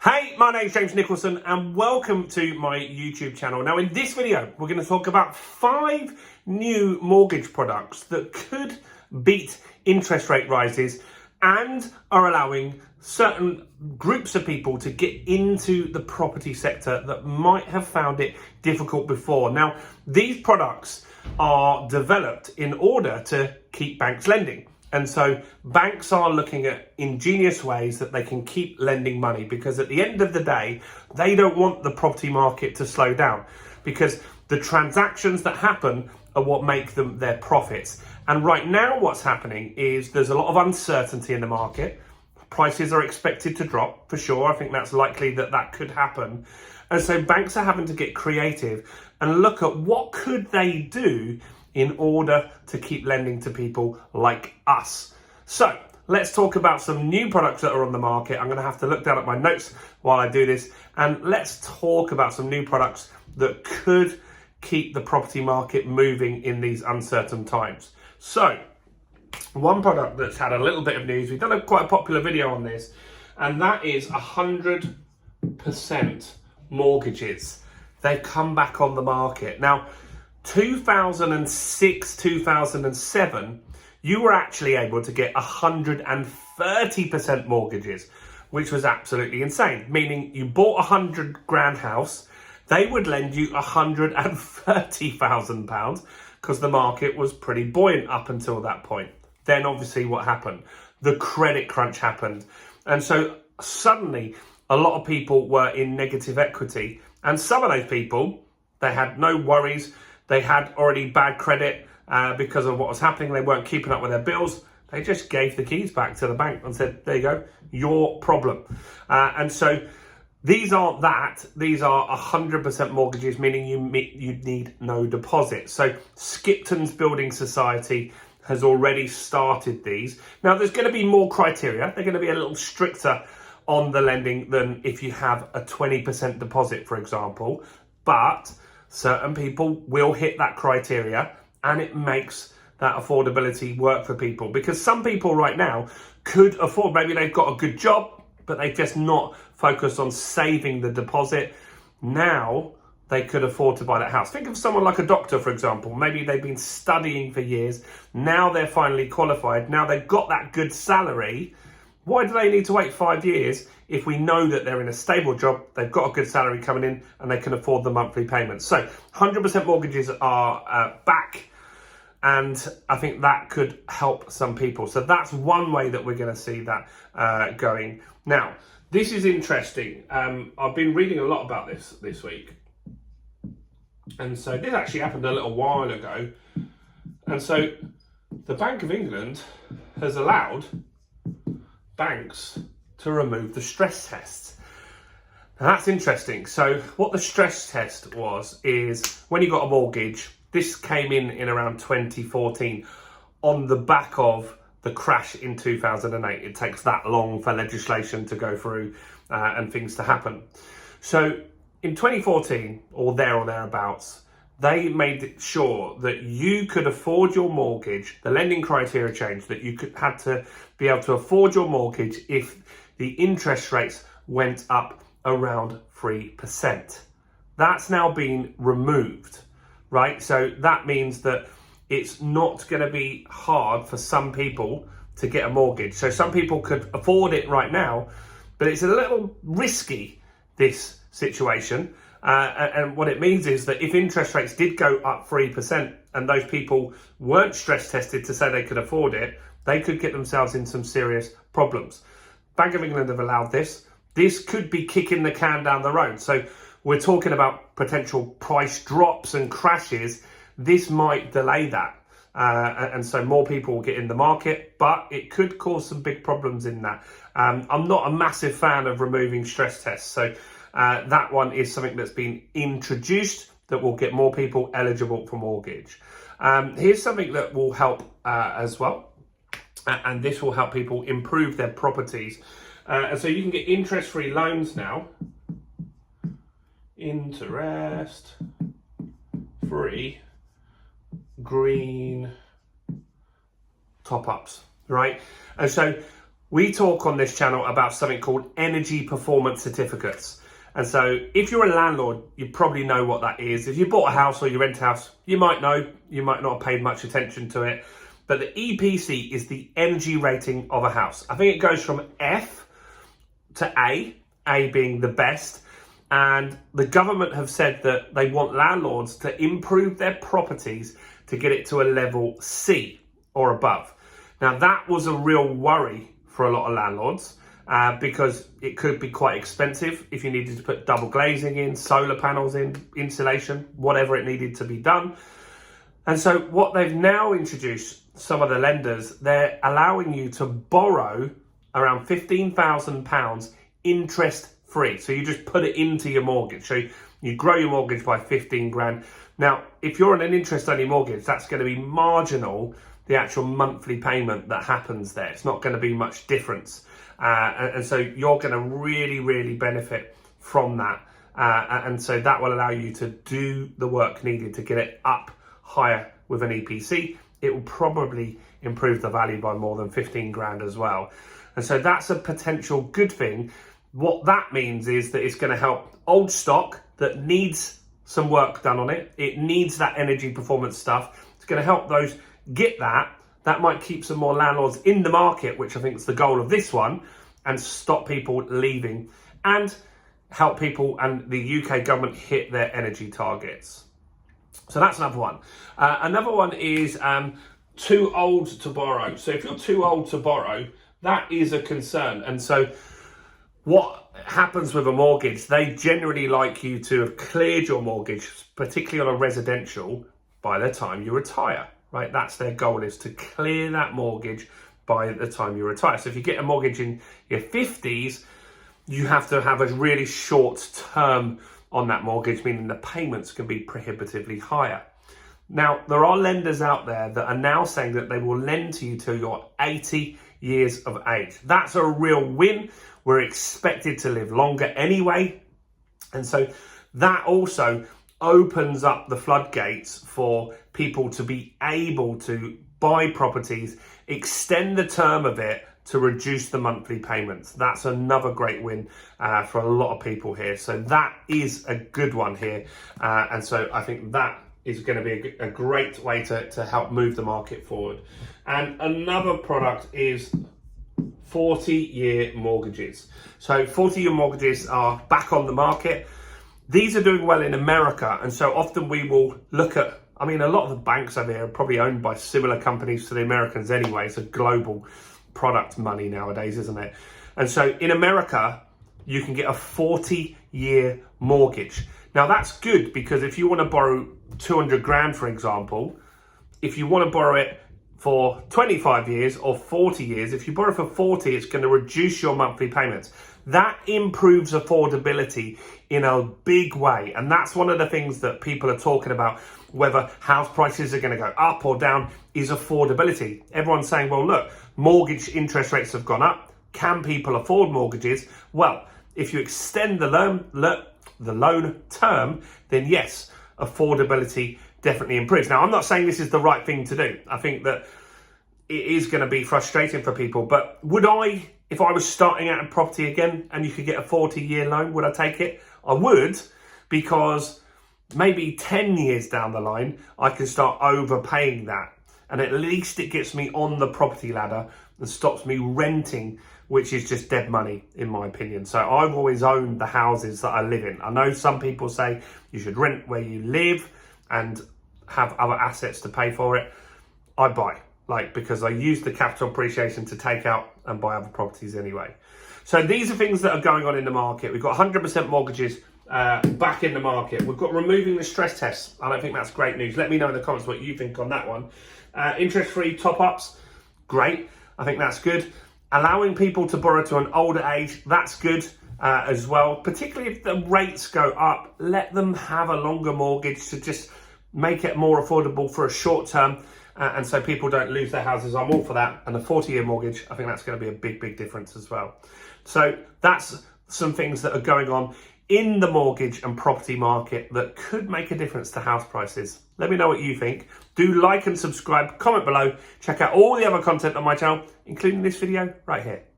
Hey, my name's James Nicholson and welcome to my YouTube channel. Now in this video, we're going to talk about 5 new mortgage products that could beat interest rate rises and are allowing certain groups of people to get into the property sector that might have found it difficult before. Now, these products are developed in order to keep banks lending. And so banks are looking at ingenious ways that they can keep lending money, because at the end of the day, they don't want the property market to slow down, because the transactions that happen are what make them their profits. And right now what's happening is there's a lot of uncertainty in the market. Prices are expected to drop for sure. I think that's likely that could happen. And so banks are having to get creative and look at what could they do in order to keep lending to people like us. So let's talk about some new products that are on the market. I'm going to have to look down at my notes while I do this, and let's talk about some new products that could keep the property market moving in these uncertain times. So one product that's had a little bit of news, we've done quite a popular video on this, and that is 100% mortgages. They've come back on the market. Now, 2006, 2007, you were actually able to get 130% mortgages, which was absolutely insane. Meaning you bought a £100,000 house, they would lend you £130,000 because the market was pretty buoyant up until that point. Then obviously what happened? The credit crunch happened. And so suddenly a lot of people were in negative equity. And some of those people, they had no worries. They had already bad credit because of what was happening. They weren't keeping up with their bills. They just gave the keys back to the bank and said, there you go, your problem. And so these aren't that. These are 100% mortgages, meaning you need no deposit. So Skipton's Building Society has already started these. Now, there's going to be more criteria. They're going to be a little stricter on the lending than if you have a 20% deposit, for example. But certain people will hit that criteria, and it makes that affordability work for people, because some people right now could afford, maybe they've got a good job, but they've just not focused on saving the deposit. Now they could afford to buy that house. Think of someone like a doctor, for example. Maybe they've been studying for years. Now they're finally qualified. Now they've got that good salary. Why do they need to wait 5 years if we know that they're in a stable job, they've got a good salary coming in, and they can afford the monthly payments? So 100% mortgages are back, and I think that could help some people. So that's one way that we're going to see that going. Now, this is interesting. I've been reading a lot about this week. And so this actually happened a little while ago. And so the Bank of England has allowed banks to remove the stress tests. Now that's interesting. So what the stress test was is when you got a mortgage, this came in around 2014 on the back of the crash in 2008. It takes that long for legislation to go through and things to happen. So in 2014 or thereabouts, they made sure that you could afford your mortgage. The lending criteria changed, that you had to be able to afford your mortgage if the interest rates went up around 3%. That's now been removed, right? So that means that it's not going to be hard for some people to get a mortgage. So some people could afford it right now, but it's a little risky, this situation. And what it means is that if interest rates did go up 3% and those people weren't stress tested to say they could afford it, they could get themselves in some serious problems. Bank of England have allowed this. This could be kicking the can down the road. So we're talking about potential price drops and crashes. This might delay that. And so more people will get in the market, but it could cause some big problems in that. I'm not a massive fan of removing stress tests. So that one is something that's been introduced that will get more people eligible for mortgage. Here's something that will help as well. And this will help people improve their properties. And so you can get interest-free loans now. Interest-free green top-ups, right? And so We talk on this channel about something called energy performance certificates. And so if you're a landlord, you probably know what that is. If you bought a house or you rent a house, you might know, you might not have paid much attention to it. But the EPC is the energy rating of a house. I think it goes from F to A being the best. And the government have said that they want landlords to improve their properties to get it to a level C or above. Now, that was a real worry for a lot of landlords because it could be quite expensive if you needed to put double glazing in, solar panels in, insulation, whatever it needed to be done. And so what they've now introduced, some of the lenders, they're allowing you to borrow around £15,000 interest free. So you just put it into your mortgage. So you grow your mortgage by 15 grand. Now, if you're on an interest only mortgage, that's going to be marginal, the actual monthly payment that happens there. It's not going to be much difference. And so you're going to really, really benefit from that. And so that will allow you to do the work needed to get it up higher with an EPC. It will probably improve the value by more than 15 grand as well. And so that's a potential good thing. What that means is that it's going to help old stock that needs some work done on it. It needs that energy performance stuff. It's going to help those get that. That might keep some more landlords in the market, which I think is the goal of this one, and stop people leaving and help people and the UK government hit their energy targets. So that's another one. Another one is too old to borrow. So if you're too old to borrow, that is a concern. And so what happens with a mortgage, they generally like you to have cleared your mortgage, particularly on a residential, by the time you retire, right? That's their goal, is to clear that mortgage by the time you retire. So if you get a mortgage in your 50s, you have to have a really short term on that mortgage, meaning the payments can be prohibitively higher. Now, there are lenders out there that are now saying that they will lend to you till you're 80 years of age. That's a real win. We're expected to live longer anyway. And so that also opens up the floodgates for people to be able to buy properties, extend the term of it to reduce the monthly payments. That's another great win for a lot of people here. So that is a good one here. And so I think that is going to be a great way to help move the market forward. And another product is 40-year mortgages. So 40-year mortgages are back on the market. These are doing well in America. And so often we will look at, I mean, a lot of the banks over here are probably owned by similar companies to the Americans anyway. It's a global product money nowadays, isn't it? And so in America, you can get a 40-year mortgage. Now that's good because if you want to borrow 200 grand, for example, if you want to borrow it for 25 years or 40 years, if you borrow for 40, it's going to reduce your monthly payments. That improves affordability in a big way. And that's one of the things that people are talking about, whether house prices are going to go up or down, is affordability. Everyone's saying, well, look, mortgage interest rates have gone up. Can people afford mortgages? Well, if you extend the loan term, then yes, affordability definitely improves. Now, I'm not saying this is the right thing to do. I think that it is going to be frustrating for people, but would I, if I was starting out a property again and you could get a 40-year loan, would I take it? I would, because maybe 10 years down the line, I can start overpaying that. And at least it gets me on the property ladder and stops me renting, which is just dead money, in my opinion. So I've always owned the houses that I live in. I know some people say you should rent where you live and have other assets to pay for it. I buy, because I use the capital appreciation to take out and buy other properties anyway. So these are things that are going on in the market. We've got 100% mortgages back in the market. We've got removing the stress tests. I don't think that's great news. Let me know in the comments what you think on that one. Interest-free top-ups, great. I think that's good. Allowing people to borrow to an older age, that's good as well. Particularly if the rates go up, let them have a longer mortgage to just make it more affordable for a short term. And so people don't lose their houses. I'm all for that. And the 40-year mortgage, I think that's going to be a big, big difference as well. So that's some things that are going on in the mortgage and property market that could make a difference to house prices. Let me know what you think. Do like and subscribe, comment below. Check out all the other content on my channel, including this video right here.